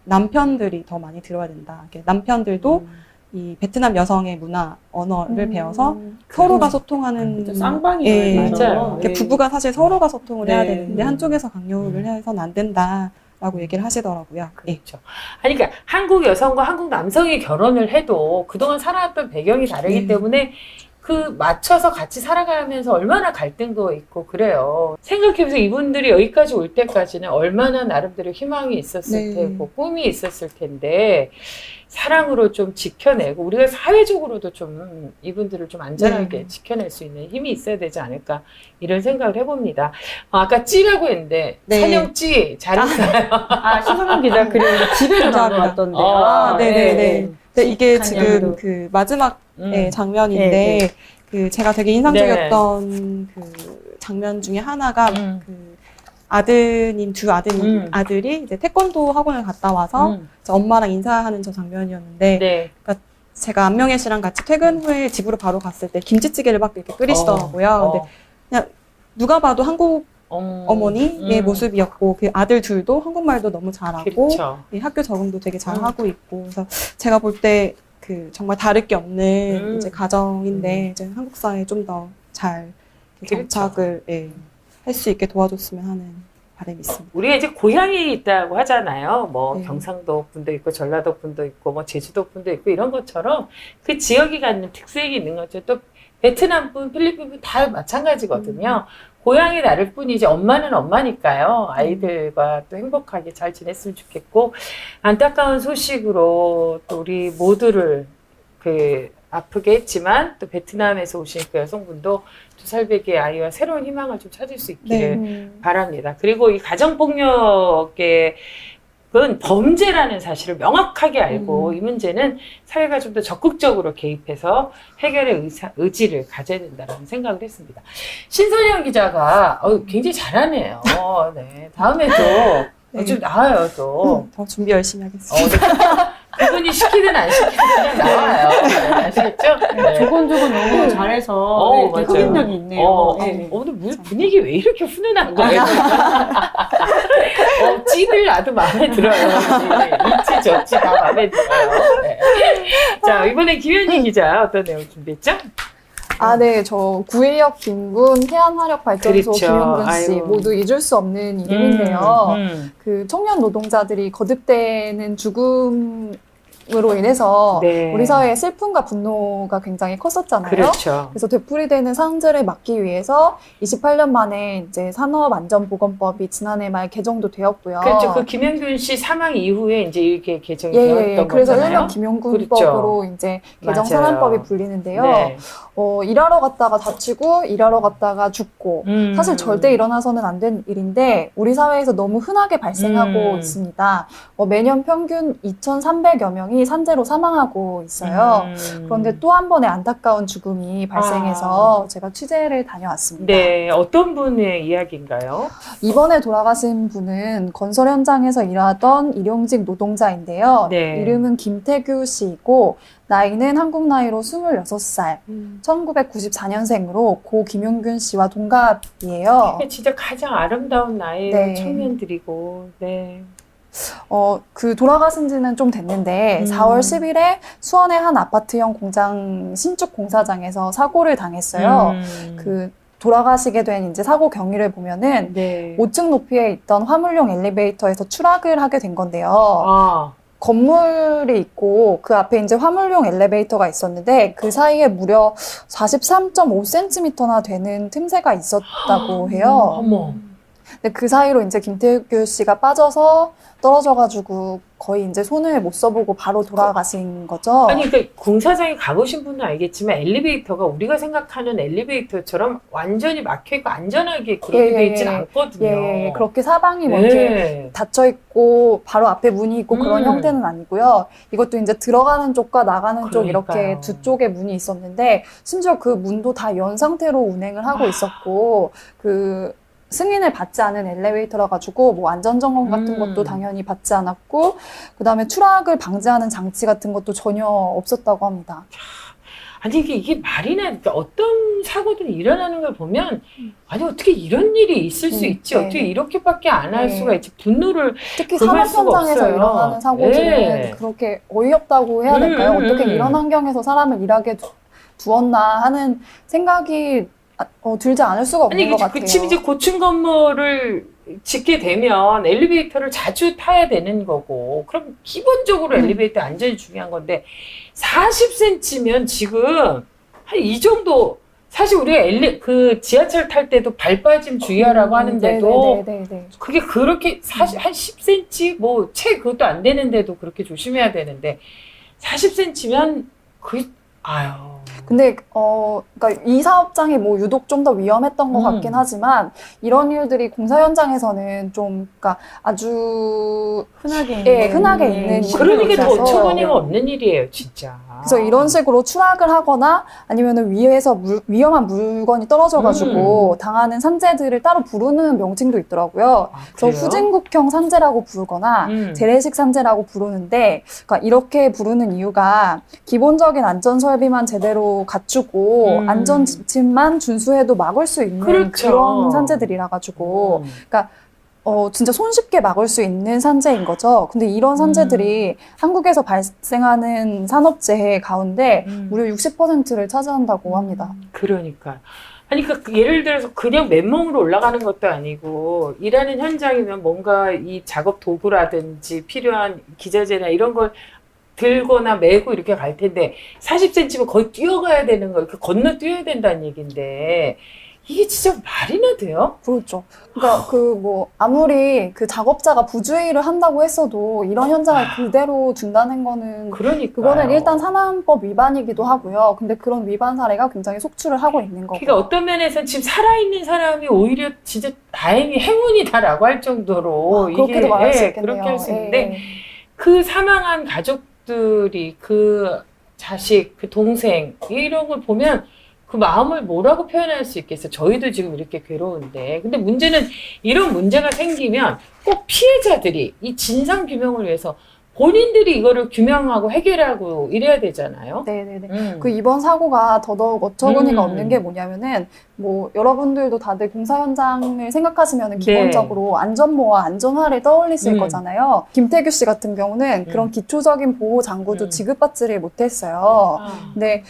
남편들이 더 많이 들어야 된다. 남편들도 이 베트남 여성의 문화, 언어를 배워서 서로가 소통하는 쌍방이에요. 맞아요. 맞아요. 이렇게 부부가 사실 서로가 소통을 해야 네. 되는데 한쪽에서 강요를 해서는 안 된다라고 얘기를 하시더라고요. 예. 그렇죠. 아니, 그러니까 한국 여성과 한국 남성이 결혼을 해도 그동안 살아왔던 배경이 다르기 네. 때문에 그 맞춰서 같이 살아가면서 얼마나 갈등도 있고 그래요. 생각해보세요. 이분들이 여기까지 올 때까지는 얼마나 나름대로 희망이 있었을 네. 테고 꿈이 있었을 텐데 사랑으로 좀 지켜내고 우리가 사회적으로도 좀 이분들을 좀 안전하게 네. 지켜낼 수 있는 힘이 있어야 되지 않을까 이런 생각을 해봅니다. 아까 찌라고 했는데 네. 찬영찌 잘했어요. 신성현 기자 그리고 집에도 나왔던데요. 네네네. 근데 이게 간장도. 지금 그 마지막 장면인데 그 제가 되게 인상적이었던 그 장면 중에 하나가 그 아드님 두 아들이 이제 태권도 학원을 갔다 와서 이제 엄마랑 인사하는 저 장면이었는데 네. 그러니까 제가 안명혜 씨랑 같이 퇴근 후에 집으로 바로 갔을 때 김치찌개를 막 이렇게 끓이시더라고요. 근데 그냥 누가 봐도 한국 어머니의 모습이었고 그 아들 둘도 한국말도 너무 잘하고 학교 적응도 되게 잘하고 있고 그래서 제가 볼 때 그 정말 다를 게 없는 이제 가정인데 이제 한국 사회에 좀 더 잘 정착을 할 수 있게 도와줬으면 하는 바람이 있습니다. 우리가 이제 고향이 있다고 하잖아요. 뭐 네. 경상도 분도 있고 전라도 분도 있고 뭐 제주도 분도 있고 이런 것처럼 그 지역이 갖는 특색이 있는 거죠. 또 베트남 분, 필리핀 분 다 마찬가지거든요. 고향이 다를 뿐이지 엄마는 엄마니까요. 아이들과 또 행복하게 잘 지냈으면 좋겠고 안타까운 소식으로 또 우리 모두를 아프게 했지만 또 베트남에서 오신 그 여성분도 2살배기의 아이와 새로운 희망을 좀 찾을 수 있기를 바랍니다. 그리고 이 가정폭력의 그건 범죄라는 사실을 명확하게 알고 이 문제는 사회가 좀 더 적극적으로 개입해서 해결의 의지를 가져야 된다는 생각을 했습니다. 신선영 기자가 굉장히 잘하네요. 네. 다음에도 좀 나와요 또. 더 준비 열심히 하겠습니다. 그분이 시키든 안 시키든 그냥 나와요. 네, 아시겠죠? 네. 조곤조곤 너무 잘해서 맞아요. 흡입력이 있네요. 네. 오늘 분위기 왜 이렇게 훈훈한 거예요? 찌들 나도 마음에 들어요. 이치 저치 다 마음에 들어요. 네. 자, 이번에 김현희 기자 어떤 내용 준비했죠? 네. 저 구의역 빈군 태안화력발전소 그렇죠. 김용근 씨 아이고. 모두 잊을 수 없는 이름인데요. 그 청년 노동자들이 거듭되는 죽음으로 인해서 네. 우리 사회의 슬픔과 분노가 굉장히 컸었잖아요. 그렇죠. 그래서 되풀이되는 상흔들을 막기 위해서 28년 만에 이제 산업안전보건법이 지난해 말 개정도 되었고요. 그렇죠. 그 김현균 씨 사망 이후에 이제 이렇게 개정이 되었던 그래서 거잖아요. 일명 김용군법으로 그렇죠. 이제 개정 맞아요. 사단법이 불리는데요. 네. 일하러 갔다가 다치고 일하러 갔다가 죽고 사실 절대 일어나서는 안 된 일인데 우리 사회에서 너무 흔하게 발생하고 있습니다. 매년 평균 2,300여 명이 산재로 사망하고 있어요. 그런데 또 한 번의 안타까운 죽음이 발생해서 제가 취재를 다녀왔습니다. 네, 어떤 분의 이야기인가요? 이번에 돌아가신 분은 건설 현장에서 일하던 일용직 노동자인데요. 네. 이름은 김태규 씨이고 나이는 한국 나이로 26살, 1994년생으로 고 김용균 씨와 동갑이에요. 진짜 가장 아름다운 나이의 네. 청년들이고, 네. 그 돌아가신 지는 좀 됐는데 4월 10일에 수원의 한 아파트형 공장 신축 공사장에서 사고를 당했어요. 그 돌아가시게 된 이제 사고 경위를 보면은 네. 5층 높이에 있던 화물용 엘리베이터에서 추락을 하게 된 건데요. 건물이 있고 그 앞에 이제 화물용 엘리베이터가 있었는데 그 사이에 무려 43.5cm나 되는 틈새가 있었다고 해요. 어머. 근데 그 사이로 이제 김태규 씨가 빠져서 떨어져가지고 거의 이제 손을 못 써보고 바로 돌아가신 거죠. 아니, 그 공사장에 가보신 분은 알겠지만 엘리베이터가 우리가 생각하는 엘리베이터처럼 완전히 막혀있고 안전하게 그렇게 돼 있진 않거든요. 예, 그렇게 사방이 뭐 이렇게 닫혀있고 바로 앞에 문이 있고 그런 형태는 아니고요. 이것도 이제 들어가는 쪽과 나가는 쪽 이렇게 두 쪽에 문이 있었는데 심지어 그 문도 다 연 상태로 운행을 하고 있었고 그 승인을 받지 않은 엘리베이터라 가지고 뭐 안전점검 같은 것도 당연히 받지 않았고 그다음에 추락을 방지하는 장치 같은 것도 전혀 없었다고 합니다. 아니 이게 말이나 그러니까 어떤 사고든 일어나는 걸 보면 아니 어떻게 이런 일이 있을 수 있지? 어떻게 이렇게밖에 안 할 수가 있지? 분노를 특히 금할 산업 수가 현장에서 없어요. 일어나는 사고들은 그렇게 어이없다고 해야 될까요? 어떻게 이런 환경에서 사람을 일하게 두었나 하는 생각이 들지 않을 수가 없는 것 같아요. 그치, 이제 고층 건물을 짓게 되면 엘리베이터를 자주 타야 되는 거고, 그럼 기본적으로 엘리베이터 안전이 중요한 건데, 40cm면 지금 한 이 정도, 사실 우리가 그 지하철 탈 때도 발 빠짐 주의하라고 하는데도, 그게 그렇게 사실 한 10cm, 채 그것도 안 되는데도 그렇게 조심해야 되는데, 40cm면 아유. 근데 그러니까 이 사업장이 뭐 유독 좀 더 위험했던 것 같긴 하지만 이런 일들이 공사 현장에서는 좀 그러니까 아주 흔하게 있는 그런 게 더 일이라서 어처구니가 없는 일이에요, 진짜. 그래서 이런 식으로 추락을 하거나 아니면은 위에서 위험한 물건이 떨어져가지고 당하는 산재들을 따로 부르는 명칭도 있더라고요. 그래서 후진국형 산재라고 부르거나 재래식 산재라고 부르는데, 그러니까 이렇게 부르는 이유가 기본적인 안전 설비만 제대로 갖추고 안전 지침만 준수해도 막을 수 있는 그렇죠. 그런 산재들이라 가지고, 그러니까. 진짜 손쉽게 막을 수 있는 산재인 거죠. 근데 이런 산재들이 한국에서 발생하는 산업재해 가운데 무려 60%를 차지한다고 합니다. 그러니까. 아니, 그러니까 예를 들어서 그냥 맨몸으로 올라가는 것도 아니고, 일하는 현장이면 뭔가 이 작업 도구라든지 필요한 기자재나 이런 걸 들거나 메고 이렇게 갈 텐데, 40cm면 거의 뛰어가야 되는 거, 이렇게 건너 뛰어야 된다는 얘기인데, 이게 진짜 말이나 돼요? 그렇죠. 그러니까 아무리 그 작업자가 부주의를 한다고 했어도 이런 현장을 그대로 둔다는 거는 그거는 일단 산안법 위반이기도 하고요. 근데 그런 위반 사례가 굉장히 속출을 하고 있는 거고. 그러니까 어떤 면에서는 지금 살아있는 사람이 오히려 진짜 다행히 행운이다라고 할 정도로 그렇게도 말할 수 있겠네요. 그렇게 할 수 있는데 그 사망한 가족들이 그 자식, 그 동생 이런 걸 보면 그 마음을 뭐라고 표현할 수 있겠어요? 저희도 지금 이렇게 괴로운데. 근데 문제는 이런 문제가 생기면 꼭 피해자들이 이 진상 규명을 위해서 본인들이 이거를 규명하고 해결하고 이래야 되잖아요. 네네네. 그 이번 사고가 더더욱 어처구니가 없는 게 뭐냐면은 여러분들도 다들 공사 현장을 생각하시면은 기본적으로 안전모와 안전화를 떠올리실 거잖아요. 김태규 씨 같은 경우는 그런 기초적인 보호 장구도 지급받지를 못했어요. 근데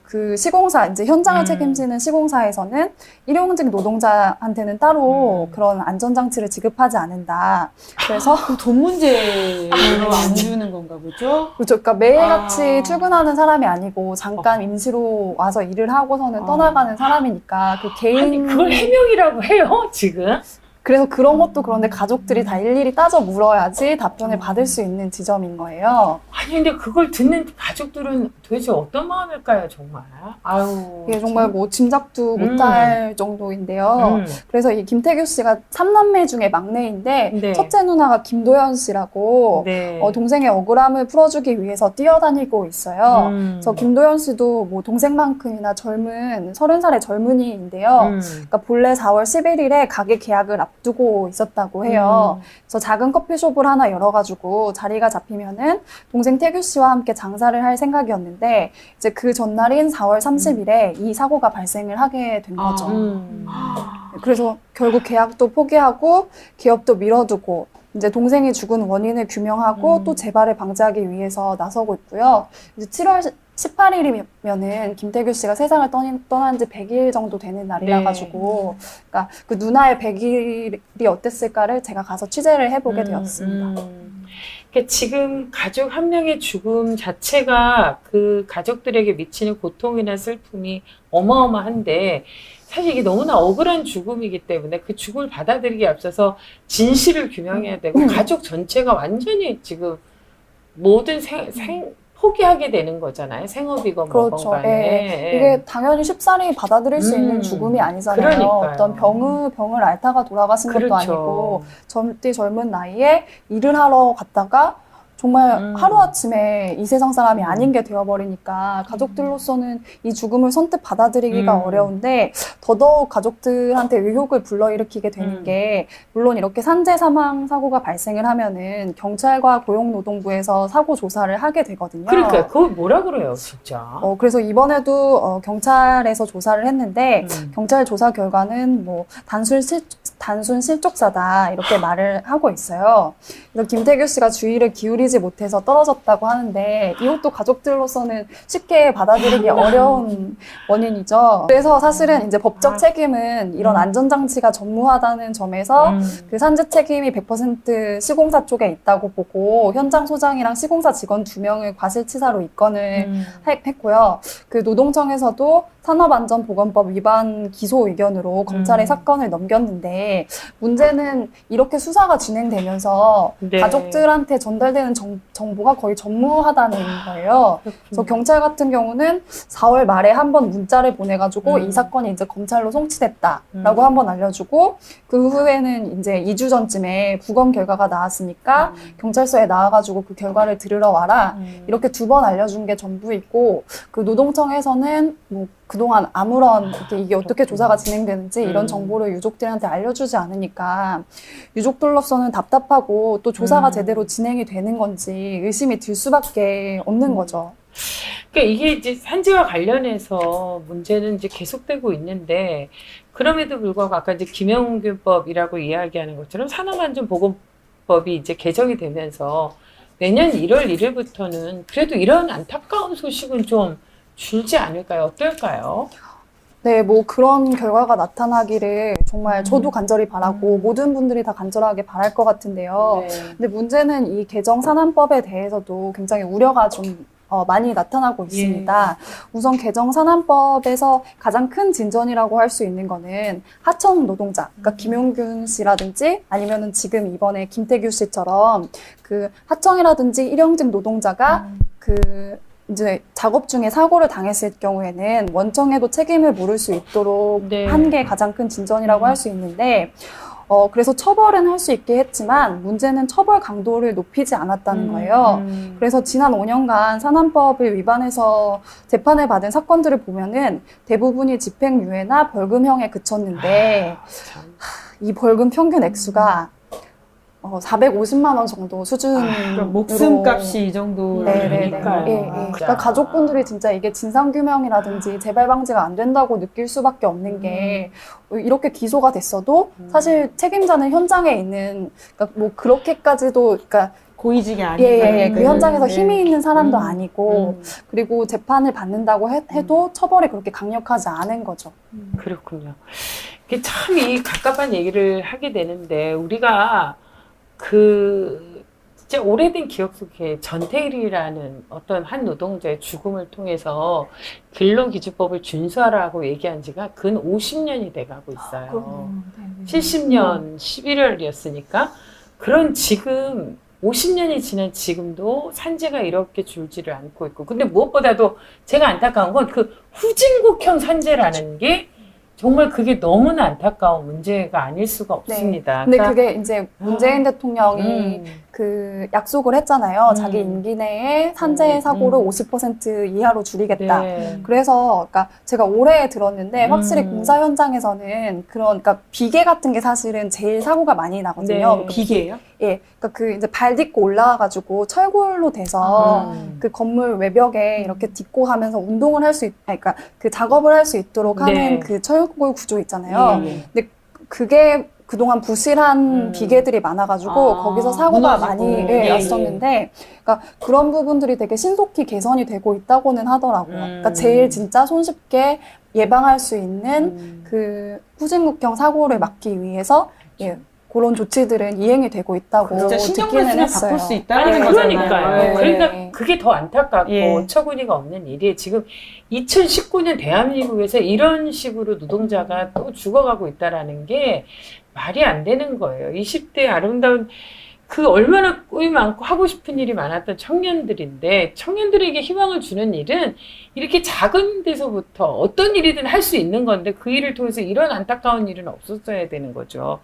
그 시공사 이제 현장을 책임지는 시공사에서는 일용직 노동자한테는 따로 그런 안전장치를 지급하지 않는다. 그래서 돈 문제로 안 주는 건가 보죠? 그렇죠. 그러니까 매일같이 출근하는 사람이 아니고 잠깐 임시로 와서 일을 하고서는 떠나가는 사람이니까 그 개인 아니 그걸 해명이라고 해요 지금? 그래서 그런 것도 그런데 가족들이 다 일일이 따져 물어야지 답변을 받을 수 있는 지점인 거예요. 아니 근데 그걸 듣는 가족들은 도대체 어떤 마음일까요 정말? 아유 이게 정말 짐작도 못할 정도인데요. 그래서 이 김태규 씨가 3남매 중에 막내인데 첫째 누나가 김도연 씨라고 동생의 억울함을 풀어주기 위해서 뛰어다니고 있어요. 그래서 김도연 씨도 동생만큼이나 젊은 30살의 젊은이인데요. 그러니까 본래 4월 11일에 가게 계약을 앞두고 있었다고 해요. 그래서 작은 커피숍을 하나 열어가지고 자리가 잡히면은 동생 태규 씨와 함께 장사를 할 생각이었는데 이제 그 전날인 4월 30일에 이 사고가 발생을 하게 된 거죠. 그래서 결국 계약도 포기하고 기업도 밀어두고 이제 동생이 죽은 원인을 규명하고 또 재발을 방지하기 위해서 나서고 있고요. 이제 7월 18일이면은 김태규 씨가 세상을 떠난 지 100일 정도 되는 날이라 가지고 그러니까 그 누나의 100일이 어땠을까를 제가 가서 취재를 해보게 되었습니다. 그러니까 지금 가족 한 명의 죽음 자체가 그 가족들에게 미치는 고통이나 슬픔이 어마어마한데 사실 이게 너무나 억울한 죽음이기 때문에 그 죽음을 받아들이기에 앞서서 진실을 규명해야 되고 가족 전체가 완전히 지금 모든 포기하게 되는 거잖아요. 생업이건 그렇죠. 뭐건 간에. 이게 당연히 쉽사리 받아들일 수 있는 죽음이 아니잖아요. 그러니까요. 어떤 병을 앓다가 돌아가신 것도 아니고 젊은 나이에 일을 하러 갔다가 정말 하루아침에 이 세상 사람이 아닌 게 되어버리니까 가족들로서는 이 죽음을 선뜻 받아들이기가 어려운데 더더욱 가족들한테 의혹을 불러일으키게 되는 게 물론 이렇게 산재 사망 사고가 발생을 하면은 경찰과 고용노동부에서 사고 조사를 하게 되거든요. 그러니까 그걸 뭐라 그래요 진짜. 그래서 이번에도 경찰에서 조사를 했는데 경찰 조사 결과는 단순 실족사다 이렇게 말을 하고 있어요. 그래서 김태규 씨가 주의를 기울이지 못해서 떨어졌다고 하는데 이것도 가족들로서는 쉽게 받아들이기 어려운 원인이죠. 그래서 사실은 이제 법적 책임은 이런 안전장치가 전무하다는 점에서 그 산재 책임이 100% 시공사 쪽에 있다고 보고 현장 소장이랑 시공사 직원 2명을 과실치사로 입건을 했고요. 그 노동청에서도 산업안전보건법 위반 기소 의견으로 검찰에 사건을 넘겼는데 있는데 문제는 이렇게 수사가 진행되면서 네. 가족들한테 전달되는 정보가 거의 전무하다는 거예요. 그래서 경찰 같은 경우는 4월 말에 한번 문자를 보내가지고 이 사건이 이제 검찰로 송치됐다라고 한번 알려주고 그 후에는 이제 2주 전쯤에 부검 결과가 나왔으니까 경찰서에 나와가지고 그 결과를 들으러 와라 이렇게 2번 알려준 게 전부이고 그 노동청에서는 뭐 그동안 아무런 이게 어떻게 조사가 진행되는지 이런 정보를 유족들한테 알려주지 않으니까 유족들로서는 답답하고 또 조사가 제대로 진행이 되는 건지 의심이 들 수밖에 없는 거죠. 그러니까 이게 이제 산재와 관련해서 문제는 이제 계속되고 있는데 그럼에도 불구하고 아까 이제 김영균법이라고 이야기하는 것처럼 산업안전보건법이 이제 개정이 되면서 내년 1월 1일부터는 그래도 이런 안타까운 소식은 좀 줄지 않을까요? 어떨까요? 네, 뭐 그런 결과가 나타나기를 정말 저도 간절히 바라고 모든 분들이 다 간절하게 바랄 것 같은데요. 네. 근데 문제는 이 개정 산안법에 대해서도 굉장히 우려가 좀 많이 나타나고 있습니다. 우선 개정 산안법에서 가장 큰 진전이라고 할 수 있는 거는 하청 노동자, 그러니까 김용균 씨라든지 아니면은 지금 이번에 김태규 씨처럼 그 하청이라든지 일용직 노동자가 그 이제 작업 중에 사고를 당했을 경우에는 원청에도 책임을 물을 수 있도록 네. 한 게 가장 큰 진전이라고 할 수 있는데 그래서 처벌은 할 수 있게 했지만 문제는 처벌 강도를 높이지 않았다는 거예요. 그래서 지난 5년간 산안법을 위반해서 재판을 받은 사건들을 보면은 대부분이 집행유예나 벌금형에 그쳤는데 이 벌금 평균 액수가 450만 원 정도 수준으로 그럼 목숨값이 이 정도 그러니까요. 예. 그러니까 가족분들이 진짜 이게 진상규명이라든지 재발 방지가 안 된다고 느낄 수밖에 없는 게 이렇게 기소가 됐어도 사실 책임자는 현장에 있는 그러니까 뭐 그렇게까지도 그러니까 고위직이 아니고 그 현장에서 힘이 있는 사람도 아니고 그리고 재판을 받는다고 해도 처벌이 그렇게 강력하지 않은 거죠. 그렇군요. 이게 참 이 갑갑한 얘기를 하게 되는데 우리가 진짜 오래된 기억 속에 전태일이라는 어떤 한 노동자의 죽음을 통해서 근로기준법을 준수하라고 얘기한 지가 근 50년이 돼가고 있어요. 70년 11월이었으니까 그런 지금 50년이 지난 지금도 산재가 이렇게 줄지를 않고 있고 근데 무엇보다도 제가 안타까운 건 그 후진국형 산재라는 게 정말 그게 너무나 안타까운 문제가 아닐 수가 없습니다. 근데 그게 이제 문재인 대통령이 그 약속을 했잖아요. 자기 임기 내에 산재 사고를 50% 이하로 줄이겠다. 네. 그래서 그러니까 제가 올해 들었는데 확실히 공사 현장에서는 그러니까 비계 같은 게 사실은 제일 사고가 많이 나거든요. 네. 기계예요? 예, 그러니까 그 이제 발 딛고 올라와가지고 철골로 돼서 그 건물 외벽에 이렇게 딛고 하면서 운동을 할 수 그러니까 그 작업을 할 수 있도록 하는 네. 그 철골 구조 있잖아요. 예. 근데 그게 그동안 부실한 비계들이 많아가지고 거기서 사고가 무너지고. 많이 예, 났었는데 그러니까 그런 부분들이 되게 신속히 개선이 되고 있다고는 하더라고요. 그러니까 제일 진짜 손쉽게 예방할 수 있는 그 후진국형 사고를 막기 위해서 예, 그런 조치들은 이행이 되고 있다고 진짜 신경만 듣기는 쓰면 했어요. 바꿀 수 아니 있다는 그러니까요. 거잖아요. 그러니까 그게 더 안타깝고 예. 어처구니가 없는 일이 지금 2019년 대한민국에서 이런 식으로 노동자가 또 죽어가고 있다라는 게 말이 안 되는 거예요. 20대 아름다운 그 얼마나 꿈이 많고 하고 싶은 일이 많았던 청년들인데 청년들에게 희망을 주는 일은 이렇게 작은 데서부터 어떤 일이든 할 수 있는 건데 그 일을 통해서 이런 안타까운 일은 없었어야 되는 거죠.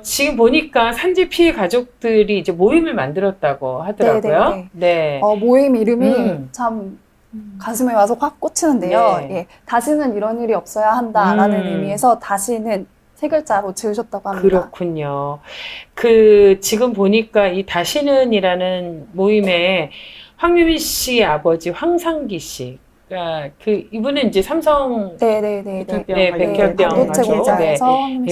지금 보니까 산재 피해 가족들이 이제 모임을 만들었다고 하더라고요. 네. 모임 이름이 참 가슴에 와서 확 꽂히는데요. 네. 예, 다시는 이런 일이 없어야 한다라는 의미에서 다시는 세 글자로 지으셨다고 합니다. 그렇군요. 지금 보니까 이 다시는이라는 모임에 황유민 씨의 아버지 황상기 씨. 이분은 이제 삼성 백혈병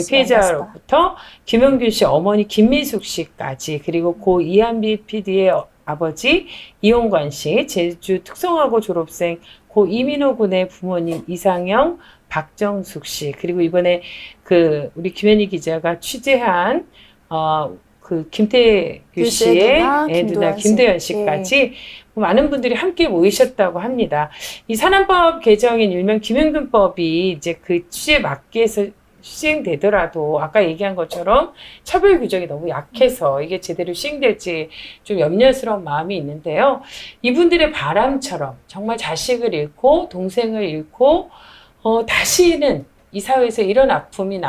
피해자로부터 김용균 씨 어머니 김민숙 씨까지 그리고 고 이한비 PD의 아버지 이용관 씨, 제주 특성화고 졸업생 고 이민호 군의 부모님 이상영, 박정숙 씨, 그리고 이번에 우리 김현희 기자가 취재한 김태규 씨의 누나 김도연 씨까지 많은 분들이 함께 모이셨다고 합니다. 이 산안법 개정인 일명 김용균법이 이제 그 취지에 맞게 해서 시행되더라도 아까 얘기한 것처럼 처벌 규정이 너무 약해서 이게 제대로 시행될지 좀 염려스러운 마음이 있는데요. 이분들의 바람처럼 정말 자식을 잃고 동생을 잃고 다시는 이 사회에서 이런 아픔이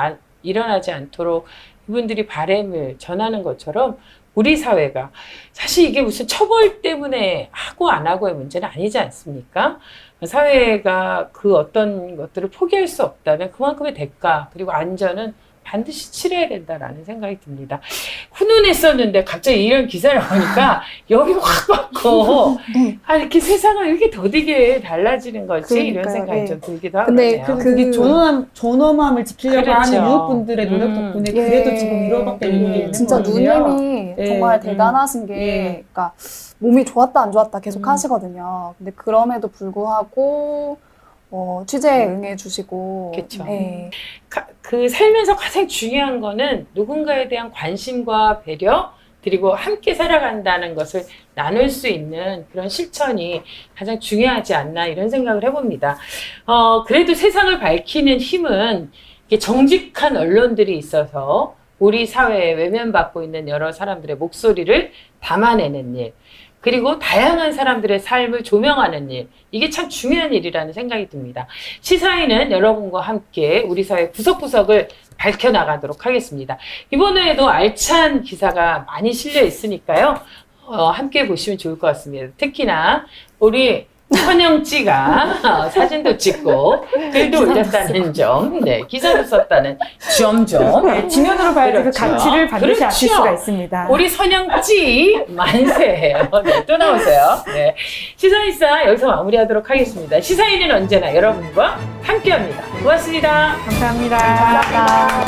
일어나지 않도록 이분들이 바람을 전하는 것처럼 우리 사회가 사실 이게 무슨 처벌 때문에 하고 안 하고의 문제는 아니지 않습니까? 사회가 그 어떤 것들을 포기할 수 없다면 그만큼의 대가 그리고 안전은 반드시 치러야 된다라는 생각이 듭니다. 훈훈했었는데 갑자기 이런 기사를 보니까 여기 확 받고 이렇게 세상은 이렇게 더디게 달라지는 거지 그러니까요. 이런 생각이 네. 좀 들기도 근데 하거든요. 그게 존엄함을 지키려고 그렇죠. 하는 유족분들의 노력 덕분에 그래도 지금 이러밖에 있는 진짜 건데요. 누님이 예. 정말 대단하신 게, 예. 그러니까 몸이 좋았다 안 좋았다 계속 하시거든요. 근데 그럼에도 불구하고 취재에 응해주시고. 그쵸. 예. 그 살면서 가장 중요한 거는 누군가에 대한 관심과 배려 그리고 함께 살아간다는 것을 나눌 수 있는 그런 실천이 가장 중요하지 않나 이런 생각을 해봅니다. 그래도 세상을 밝히는 힘은 이게 정직한 언론들이 있어서 우리 사회에 외면받고 있는 여러 사람들의 목소리를 담아내는 일, 그리고 다양한 사람들의 삶을 조명하는 일, 이게 참 중요한 일이라는 생각이 듭니다. 시사인은 여러분과 함께 우리 사회 구석구석을 밝혀나가도록 하겠습니다. 이번에도 알찬 기사가 많이 실려 있으니까요. 함께 보시면 좋을 것 같습니다. 특히나 우리 선영찌가 사진도 찍고 글도 올렸다는 점, 네, 기사도 썼다는 점점 네, 지면으로 봐야 그 그렇죠. 가치를 반드시 아실 그렇죠. 수가 있습니다. 우리 선영찌 만세예요. 네, 또 나오세요. 네, 시사인싸 여기서 마무리하도록 하겠습니다. 시사인은 언제나 여러분과 함께합니다. 고맙습니다. 감사합니다. 감사합니다.